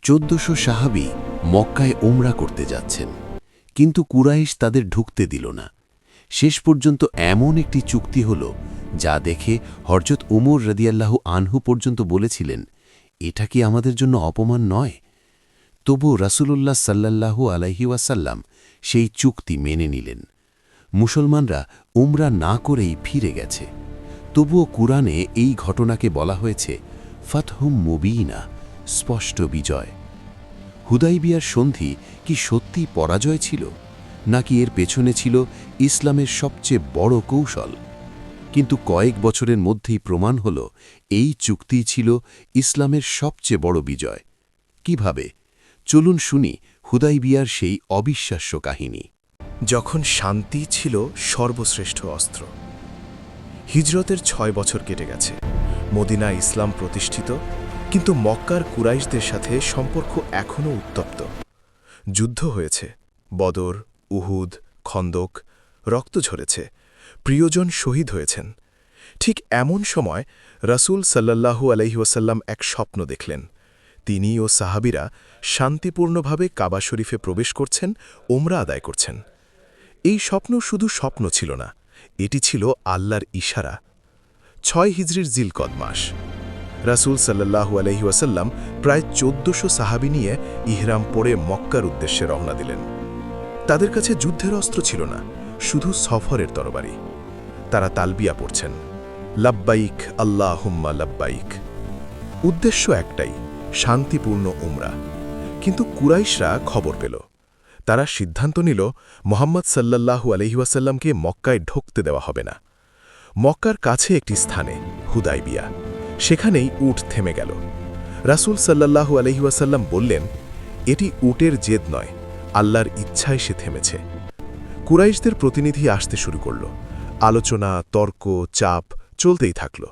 1400 সাহাবী মক্কায় ওমরা করতে যাচ্ছেন, কিন্তু কুরাইশ তাদের ঢুকতে দিল না। শেষ পর্যন্ত এমন একটি চুক্তি হল, যা দেখে হযরত উমর রাদিয়াল্লাহু আনহু পর্যন্ত বলেছিলেন, এটা কি আমাদের জন্য অপমান নয়? তবু রাসূলুল্লাহ সাল্লাল্লাহু আলাইহি ওয়াসাল্লাম সেই চুক্তি মেনে নিলেন। মুসলমানরা উমরা না করেই ফিরে গেছে। তবুও কুরআনে এই ঘটনাকে বলা হয়েছে ফাতহুম মুবিনা, স্পষ্ট বিজয়। হুদাইবিয়ার সন্ধি কি সত্যি পরাজয় ছিল, নাকি এর পেছনে ছিল ইসলামের সবচেয়ে বড় কৌশল? কিন্তু কয়েক বছরের মধ্যেই প্রমাণ হল এই চুক্তি ছিল ইসলামের সবচেয়ে বড় বিজয়। কিভাবে? চলুন শুনি হুদাইবিয়ার সেই অবিশ্বাস্য কাহিনী। যখন শান্তি ছিল সর্বশ্রেষ্ঠ অস্ত্র। হিজরতের ৬ বছর কেটে গেছে, মদিনা ইসলাম প্রতিষ্ঠিত, কিন্তু মক্কার কুরাইশদের সাথে সম্পর্ক এখনও উত্তপ্ত। যুদ্ধ হয়েছে, বদর, উহুদ, খন্দক, রক্ত ঝরেছে, প্রিয়জন শহীদ হয়েছেন। ঠিক এমন সময় রাসূল সাল্লাল্লাহু আলাইহি ওয়াসাল্লাম এক স্বপ্ন দেখলেন। তিনি ও সাহাবীরা শান্তিপূর্ণভাবে কাবা শরীফে প্রবেশ করছেন, ওমরা আদায় করছেন। এই স্বপ্ন শুধু স্বপ্ন ছিল না, এটি ছিল আল্লাহর ইশারা। ৬ হিজরির জিলকদ মাস। রাসূল সাল্লাল্লাহু আলাইহি ওয়াসাল্লাম প্রায় ১৪০০ সাহাবী নিয়ে ইহরাম পরে মক্কার উদ্দেশ্যে রওনা দিলেন। তাদের কাছে যুদ্ধের অস্ত্র ছিল না, শুধু সফরের তরবারি। তারা তালবিয়া পড়ছেন, লাব্বাইক আল্লাহুম্মা লাব্বাইক। উদ্দেশ্য একটাই, শান্তিপূর্ণ উমরা। কিন্তু কুরাইশরা খবর পেল। তারা সিদ্ধান্ত নিল মুহাম্মদ সাল্লাল্লাহু আলাইহি ওয়াসাল্লামকে মক্কায় ঢুকতে দেওয়া হবে না। মক্কার কাছে একটি স্থানে, হুদাইবিয়া, সেখানেই উট থেমে গেল। রাসূল সাল্লাল্লাহু আলাইহি ওয়াসাল্লাম বললেন, এটি উটের জেদ নয়, আল্লাহর ইচ্ছায় সে থেমেছে। কুরাইশদের প্রতিনিধি আসতে শুরু করল। আলোচনা, তর্ক, চাপ চলতেই থাকল।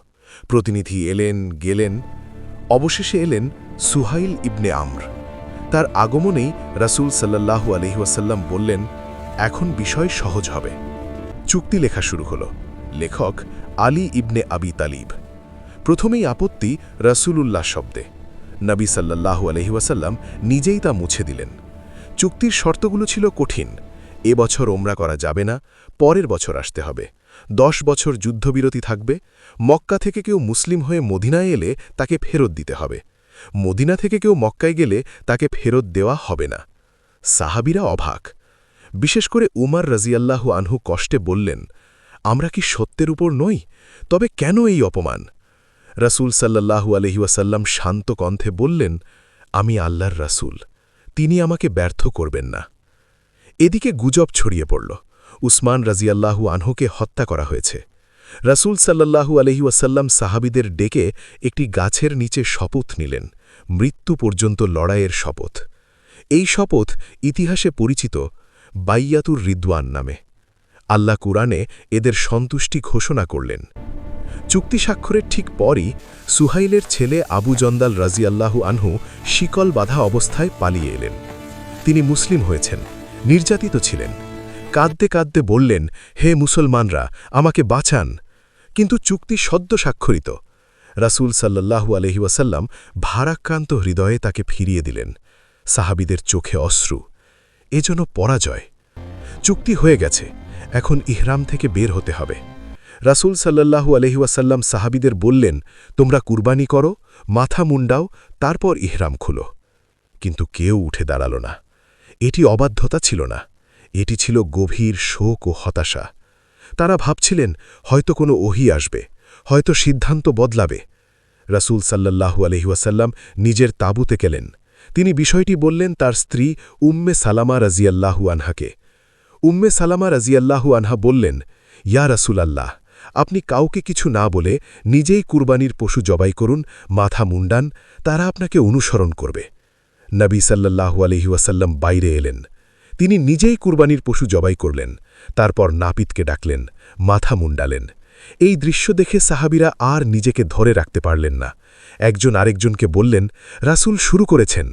প্রতিনিধি এলেন, গেলেন। অবশেষে এলেন সুহাইল ইবনে আমর। তার আগমনেই রাসূল সাল্লাল্লাহু আলাইহি ওয়াসাল্লাম বললেন, এখন বিষয় সহজ হবে। চুক্তি লেখা শুরু হল। লেখক আলী ইবনে আবি তালিব। প্রথমেই আপত্তি রাসূলুল্লাহ শব্দে। নবী সাল্লাল্লাহু আলাইহি ওয়াসাল্লাম নিজেই তা মুছে দিলেন। চুক্তির শর্তগুলো ছিল কঠিন। এবছর ওমরা করা যাবে না, পরের বছর আসতে হবে। ১০ বছর যুদ্ধবিরতি থাকবে। মক্কা থেকে কেউ মুসলিম হয়ে মদিনায় এলে তাকে ফেরত দিতে হবে। মদিনা থেকে কেউ মক্কায় গেলে তাকে ফেরত দেওয়া হবে না। সাহাবীরা অবাক। বিশেষ করে উমর রাদিয়াল্লাহু আনহু কষ্টে বললেন, আমরা কি সত্যের উপর নই? তবে কেন এই অপমান? রাসূল সাল্লাল্লাহু আলাইহি ওয়াসাল্লাম শান্ত কণ্ঠে বললেন, আমি আল্লাহর রাসূল, তিনি আমাকে ব্যর্থ করবেন না। এদিকে গুজব ছড়িয়ে পড়ল, উসমান রাদিয়াল্লাহু আনহুকে হত্যা করা হয়েছে। রাসূল সাল্লাল্লাহু আলাইহি ওয়াসাল্লাম সাহাবীদের ডেকে একটি গাছের নিচে শপথ নিলেন, মৃত্যু পর্যন্ত লড়াইয়ের শপথ। এই শপথ ইতিহাসে পরিচিত বাইয়াতুর রিদওয়ান নামে। আল্লাহ কুরআনে এদের সন্তুষ্টি ঘোষণা করলেন। চুক্তি স্বাক্ষরের ঠিক পরই সুহাইলের ছেলে আবু জন্দাল রাদিয়াল্লাহু আনহু শিকল বাঁধা অবস্থায় পালিয়ে এলেন। তিনি মুসলিম হয়েছেন, নির্যাতিত ছিলেন। কাঁদতে কাঁদতে বললেন, হে মুসলমানরা, আমাকে বাঁচান। কিন্তু চুক্তি সদ্য স্বাক্ষরিত। রাসূল সাল্লাল্লাহু আলাইহি ওয়াসাল্লাম ভারাক্রান্ত হৃদয়ে তাকে ফিরিয়ে দিলেন। সাহাবীদের চোখে অশ্রু। এজন্য পরাজয়। চুক্তি হয়ে গেছে, এখন ইহরাম থেকে বের হতে হবে। রাসূল সাল্লাল্লাহু আলাইহি ওয়াসাল্লাম সাহাবীদের বললেন, তোমরা কুরবানি করো, মাথা মুন্ডাও, তারপর ইহরাম খুলো। কিন্তু কেউ উঠে দাঁড়াল না। এটি অবাধ্যতা ছিল না, এটি ছিল গভীর শোক ও হতাশা। তারা ভাবছিলেন, হয়তো কোনো ওহী আসবে, হয়তো সিদ্ধান্ত বদলাবে। রাসূল সাল্লাল্লাহু আলাইহি ওয়াসাল্লাম নিজের তাঁবুতে গেলেন। তিনি বিষয়টি বললেন তার স্ত্রী উম্মে সালামা রাদিয়াল্লাহু আনহাকে। উম্মে সালামা রাদিয়াল্লাহু আনহা বললেন, ইয়া রাসূলাল্লাহ, আপনি কাউকে কিছু না বলে নিজেই কুরবানির পশু জবাই করুন, মাথা মুন্ডান, তারা আপনাকে অনুসরণ করবে। নবী সাল্লাল্লাহু আলাইহি ওয়াসাল্লাম বাইরে এলেন। তিনি নিজেই কুরবানির পশু জবাই করলেন। তারপর নাপিতকে ডাকলেন, মাথা মুন্ডালেন। এই দৃশ্য দেখে সাহাবীরা আর নিজেকে ধরে রাখতে পারলেন না। একজন আরেকজনকে বললেন, রাসূল শুরু করেছেন।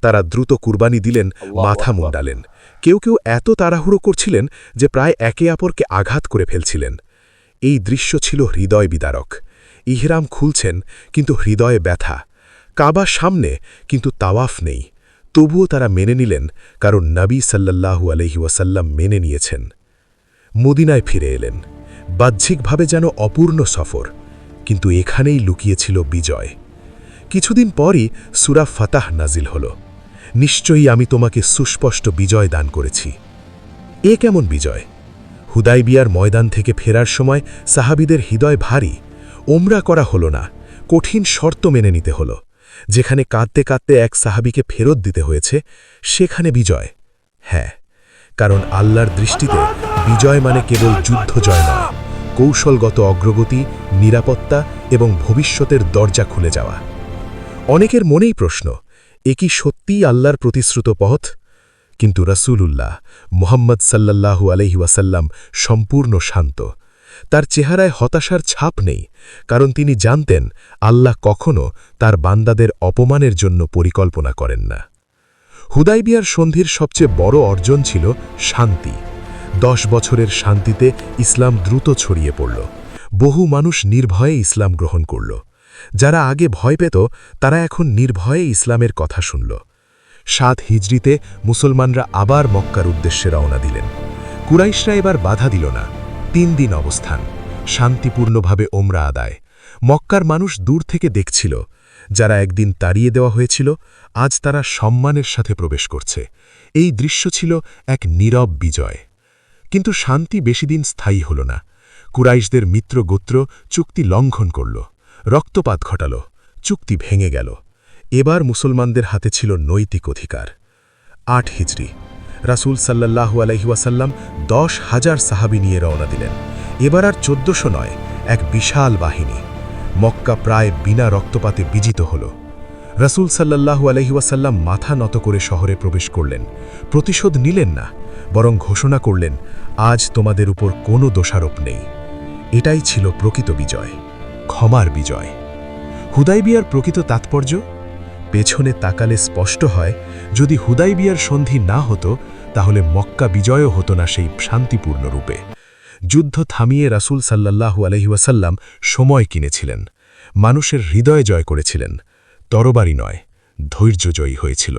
তারা দ্রুত কুরবানি দিলেন, মাথা মুন্ডালেন। কেউ কেউ এত তাড়াহুড়ো করছিলেন যে প্রায় একে অপরকে আঘাত করে ফেলছিলেন। এই দৃশ্য ছিল হৃদয় বিদারক। ইহরাম খুলছেন, কিন্তু হৃদয়ে ব্যথা। কাবা সামনে, কিন্তু তাওয়াফ নেই। তবুও তারা মেনে নিলেন, কারণ নবী সাল্লাল্লাহু আলাইহি ওয়াসাল্লাম মেনে নিয়েছেন। মদিনায় ফিরে এলেন, বাহ্যিকভাবে যেন অপূর্ণ সফর, কিন্তু এখানেই লুকিয়েছিল বিজয়। কিছুদিন পরই সূরা ফাতাহ নাজিল হল। নিশ্চয়ই আমি তোমাকে সুস্পষ্ট বিজয় দান করেছি। এ কেমন বিজয়? হুদাইবিয়ার ময়দান থেকে ফেরার সময় সাহাবীদের হৃদয় ভারী। ওমরা করা হল না, কঠিন শর্ত মেনে নিতে হল। যেখানে কাঁদতে কাঁদতে এক সাহাবীকে ফেরত দিতে হয়েছে, সেখানে বিজয়। হ্যাঁ, কারণ আল্লাহর দৃষ্টিতে বিজয় মানে কেবল যুদ্ধ জয় নয়, কৌশলগত অগ্রগতি, নিরাপত্তা এবং ভবিষ্যতের দরজা খুলে যাওয়া। অনেকের মনেই প্রশ্ন, এ কি সত্যিই আল্লাহর প্রতিশ্রুত পথ? কিন্তু রাসূলুল্লাহ মুহাম্মদ সাল্লাল্লাহু আলাইহি ওয়াসাল্লাম সম্পূর্ণ শান্ত। তার চেহারায় হতাশার ছাপ নেই, কারণ তিনি জানতেন আল্লাহ কখনও তার বান্দাদের অপমানের জন্য পরিকল্পনা করেন না। হুদাইবিয়ার সন্ধির সবচেয়ে বড় অর্জন ছিল শান্তি। 10 বছরের শান্তিতে ইসলাম দ্রুত ছড়িয়ে পড়ল। বহু মানুষ নির্ভয়ে ইসলাম গ্রহণ করল। যারা আগে ভয় পেত, তারা এখন নির্ভয়ে ইসলামের কথা শুনল। 7 হিজরিতে মুসলমানরা আবার মক্কার উদ্দেশ্যে রওনা দিলেন। কুরাইশরা এবার বাধা দিল না। 3 দিন অবস্থান, শান্তিপূর্ণভাবে ওমরা আদায়। মক্কার মানুষ দূর থেকে দেখছিল। যারা একদিন তাড়িয়ে দেওয়া হয়েছিল, আজ তারা সম্মানের সাথে প্রবেশ করছে। এই দৃশ্য ছিল এক নীরব বিজয়। কিন্তু শান্তি বেশিদিন স্থায়ী হল না। কুরাইশদের মিত্র গোত্র চুক্তি লঙ্ঘন করল, রক্তপাত ঘটাল, চুক্তি ভেঙে গেল। এবার মুসলমানদের হাতে ছিল নৈতিক অধিকার। 8 হিজরি, রাসূল সাল্লাল্লাহু আলাইহি ওয়াসাল্লাম 10,000 সাহাবী নিয়ে রওনা দিলেন। এবার আর 1400 নয়, এক বিশাল বাহিনী। মক্কা প্রায় বিনা রক্তপাতে বিজিত হল। রাসূল সাল্লাল্লাহু আলাইহি ওয়াসাল্লাম মাথা নত করে শহরে প্রবেশ করলেন। প্রতিশোধ নিলেন না, বরং ঘোষণা করলেন, আজ তোমাদের উপর কোনো দোষারোপ নেই। এটাই ছিল প্রকৃত বিজয়, ক্ষমার বিজয়। হুদাইবিয়ার প্রকৃত তাৎপর্য পেছনে তাকালে স্পষ্ট হয়। যদি হুদাইবিয়ার সন্ধি না হতো, তাহলে মক্কা বিজয়ও হতো না সেই শান্তিপূর্ণ রূপে। যুদ্ধ থামিয়ে রাসূল সাল্লাল্লাহু আলাইহি ওয়াসাল্লাম সময় কিনেছিলেন, মানুষের হৃদয় জয় করেছিলেন। তরবারি নয়, ধৈর্য জয়ী হয়েছিল।